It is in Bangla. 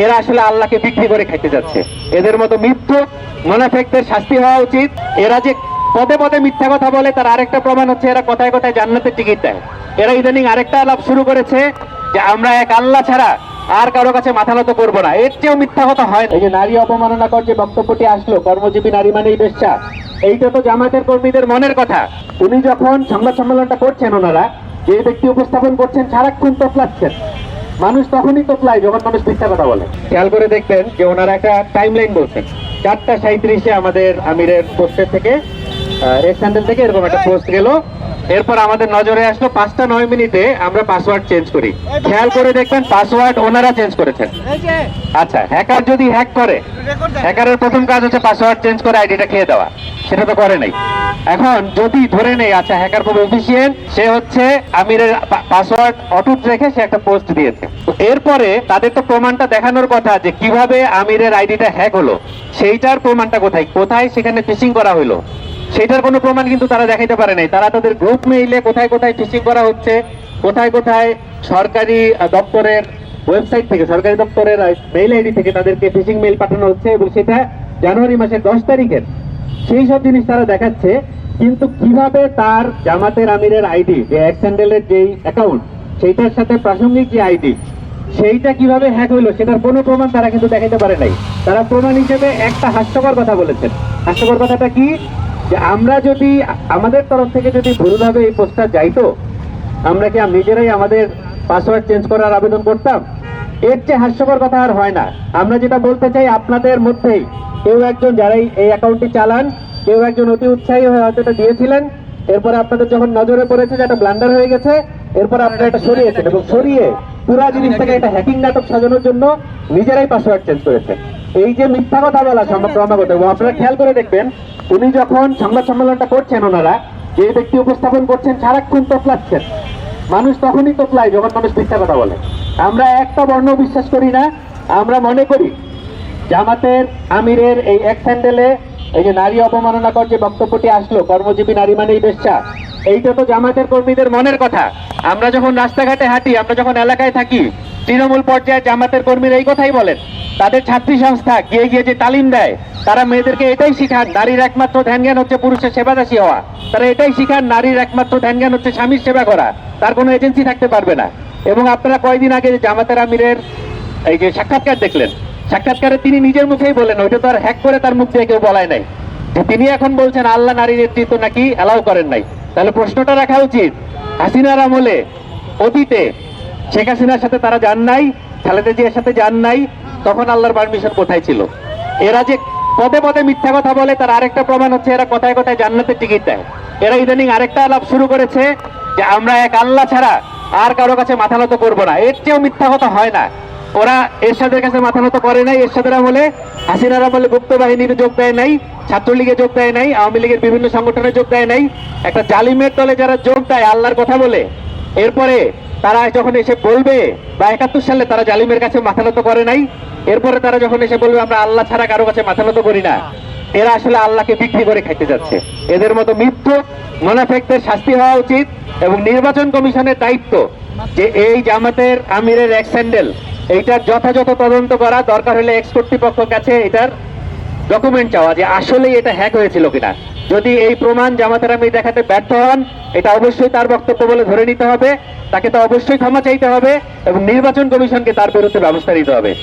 এরা আসলে আল্লাহকে বিক্রি করে খাইতে যাচ্ছে। এদের মতো মিথ্যুক মুনাফিকদের শাস্তি হওয়া উচিত। এরা যে পদে পদে মিথ্যা কথা বলে তার আরেকটা প্রমাণ হচ্ছে এরা কথায় কথায় জান্নাতের টিকিট দেয়। এরা ইদানিং আরেকটা আলাপ শুরু করেছে যে আমরা এক আল্লাহ ছাড়া আর কারো কাছে মাথা নত করবো না। এর চেয়েও মিথ্যা কথা হয়। এই যে নারী অপমাননাকর যে বক্তব্যটি আসলো, কর্মজীবী নারী মানেই বেশ্যা, এইটা তো জামাতের কর্মীদের মনের কথা। উনি যখন সংবাদ সম্মেলনটা করছেন, ওনারা যে ব্যক্তি উপস্থাপন করছেন সারাক্ষণ তোতলাচ্ছেন। মানুষ তখনই তোতলায় যখন মানুষ মিথ্যা কথা বলে। খেয়াল করে দেখবেন যে ওনারা একটা টাইমলাইন বলছেন, 4:37-এ আমাদের আমিরের পোস্টের থেকে এক্স হ্যান্ডেল থেকে এরকম একটা পোস্ট গেল। এরপর আমাদের নজরে আসলো 5:09 আমরা পাসওয়ার্ড চেঞ্জ করি। খেয়াল করে দেখবেন পাসওয়ার্ড ওনারা চেঞ্জ করেছেন। আচ্ছা, হ্যাকার যদি হ্যাক করে, হ্যাকারের প্রথম কাজ হচ্ছে পাসওয়ার্ড চেঞ্জ করে আইডিটা খেয়ে দেওয়া। সেটা তো করে নাই। এখন যদি ধরে নেই আচ্ছা হ্যাকার খুব এফিশিয়েন্ট, সে হচ্ছে আমিরের পাসওয়ার্ড অটুট রেখে সে একটা পোস্ট দিয়েছে। এরপরে তাদের তো প্রমাণটা দেখানোর কথা যে কিভাবে আমিরের আইডিটা হ্যাক হলো, সেইটার প্রমাণটা কোথায় কোথায় সেখানে ফিশিং করা হলো, সেটার কোনো প্রমাণ কিন্তু তারা দেখাইতে পারে নাই। তারা তাদের গ্রুপ মেইলে কোথায় কোথায় ফিশিং করা হচ্ছে, কোথায় কোথায় সরকারি দপ্তরের ওয়েবসাইট থেকে, সরকারি দপ্তরের মেইল আইডি থেকে তাদেরকে ফিশিং মেইল পাঠানো হচ্ছে, এবং সেটা জানুয়ারি মাসের 10 তারিখের। সেই সব জিনিস তারা দেখাচ্ছে। কিন্তু কিভাবে তার জামাতের আমিরের আইডি, যে এক্স হ্যান্ডেলের যেই অ্যাকাউন্ট, সেইটার সাথে প্রাসঙ্গিক যে আইডি, সেইটা কিভাবে হ্যাক হইলো সেটার কোনো প্রমাণ তারা কিন্তু দেখাইতে পারে নাই। তারা প্রমাণ হিসেবে একটা হাস্যকর কথা বলেছেন। হাস্যকর কথাটা কি, যে আমরা যদি আমাদের তরফ থেকে যদি ভুলভাবে এই পোস্টটা যাইতো, আমরা কি নিজেরাই আমাদের পাসওয়ার্ড চেঞ্জ করার আবেদন করতাম? এর চেয়ে হাস্যকর কথা আর হয় না। আমরা যেটা বলতে চাই, আপনাদের মধ্যেই কেউ একজন যারা এই অ্যাকাউন্টটি চালান, কেউ একজন অতি উৎসাহী হয়ে হয়তো এটা দিয়েছিলেন। এরপরে আপনাদের যখন নজরে পড়েছে যে একটা ব্লান্ডার হয়ে গেছে, এরপর আপনারা এটা সরিয়েছেন, এবং সরিয়ে পুরা জিনিসটাকে একটা হ্যাকিং নাটক সাজানোর জন্য নিজেরাই পাসওয়ার্ড চেঞ্জ করেছেন। এই যে মিথ্যা কথা বলা ক্রমাগত, এবং আপনারা খেয়াল করে দেখবেন উনি যখন সংবাদ সম্মেলনটা করছেন, ওনারা যে ব্যক্তি উপস্থাপন করছেন সারাক্ষণ তোতলাচ্ছেন। মানুষ তখনই তোতলায় যখন মানুষ মিথ্যা কথা বলে। আমরা একটা বর্ণ বিশ্বাস করি না। আমরা মনে করি জামাতের আমিরের এই এক্স হ্যান্ডেলে এই যে নারী অপমাননাকর যে বক্তব্যটি আসলো, কর্মজীবী নারী মানেই বেশ্যা, এইটা তো জামাতের কর্মীদের মনের কথা। আমরা যখন রাস্তাঘাটে হাঁটি, আমরা যখন এলাকায় থাকি, তৃণমূল পর্যায়ে জামাতের কর্মীরা এই কথাই বলেন। তাদের ছাত্রী সংস্থা গিয়ে গিয়ে যে তালিম দেয়, তারা মেয়েদেরকে এটাই শিখান নারীর একমাত্র ধ্যান জ্ঞান হচ্ছে পুরুষের সেবাদাসী হওয়া। তারা এটাই শিখান নারীর একমাত্র ধ্যান জ্ঞান হচ্ছে স্বামীর সেবা করা, তার কোনো এজেন্সি থাকতে পারবে না। এবং আপনারা কয়েকদিন আগে যে জামাতের আমিরের এই যে সাক্ষাৎকার দেখলেন, সাক্ষাৎকারে তিনি নিজের মুখেই বলেন, ওইটা তো আর হ্যাক করে তার মুখ দিয়ে কেউ বলায় নাই, যে তিনি এখন বলছেন আল্লাহ নারীর নেতৃত্ব নাকি অ্যালাউ করেন নাই। তাহলে প্রশ্নটা রাখা উচিত, হাসিনার আমলে অতীতে শেখ হাসিনার সাথে তারা যান নাই, খালেদা জিয়ার সাথে যান নাই, তখন আল্লাহর পারমিশন কোথায় ছিল? এরা যে পদে পদে মিথ্যা কথা বলে তার আরেকটা প্রমাণ হচ্ছে এরা কথায় কথায় জান্নাতের টিকিট দেয়। এরা ইদানিং আরেকটা আলাপ শুরু করেছে যে আমরা এক আল্লাহ ছাড়া আর কারো কাছে মাথা নত করবো না। এর চেয়েও মিথ্যা কথা হয় না। ওরা এরশাদের কাছে মাথা নত করে নাই। এরশাদের আমলে, হাসিনার আমলে গুপ্ত বাহিনীতে যোগ দেয় নাই, ছাত্রলীগে যোগ দেয় নাই, আওয়ামী লীগের বিভিন্ন সংগঠনে যোগ দেয় নাই। একটা জালিমের দলে যারা যোগ দেয় আল্লাহর কথা বলে, এরপরে তারা যখন এসে বলবে, বা 71 সালে তারা জালিমের কাছে মাথা নত করে নাই, এরপরে তারা যখন এসে বলবে আমরা আল্লাহ ছাড়া কারো কাছে মাথা নত করি না, এরা আসলে আল্লাহকে বিক্রি করে খাইতে যাচ্ছে। এদের মতো মিথ্যুক মুনাফিকদের শাস্তি হওয়া উচিত। এবং নির্বাচন কমিশনের দায়িত্ব যে এই জামাতের আমিরের এক্স হ্যান্ডেল, এইটার যথাযথ তদন্ত করা, দরকার হলে এক্স কর্তৃপক্ষের কাছে এটার ডকুমেন্ট চাওয়া যে আসলে এটা হ্যাক হয়েছিল কিনা। যদি এই প্রমাণ জামাতের আমির দেখাতে ব্যর্থ হন, এটা অবশ্যই তার বক্তব্য বলে ধরে নিতে হবে, তাকে তো অবশ্যই ক্ষমা চাইতে হবে, এবং নির্বাচন কমিশনকে তার বিরুদ্ধে ব্যবস্থা নিতে হবে।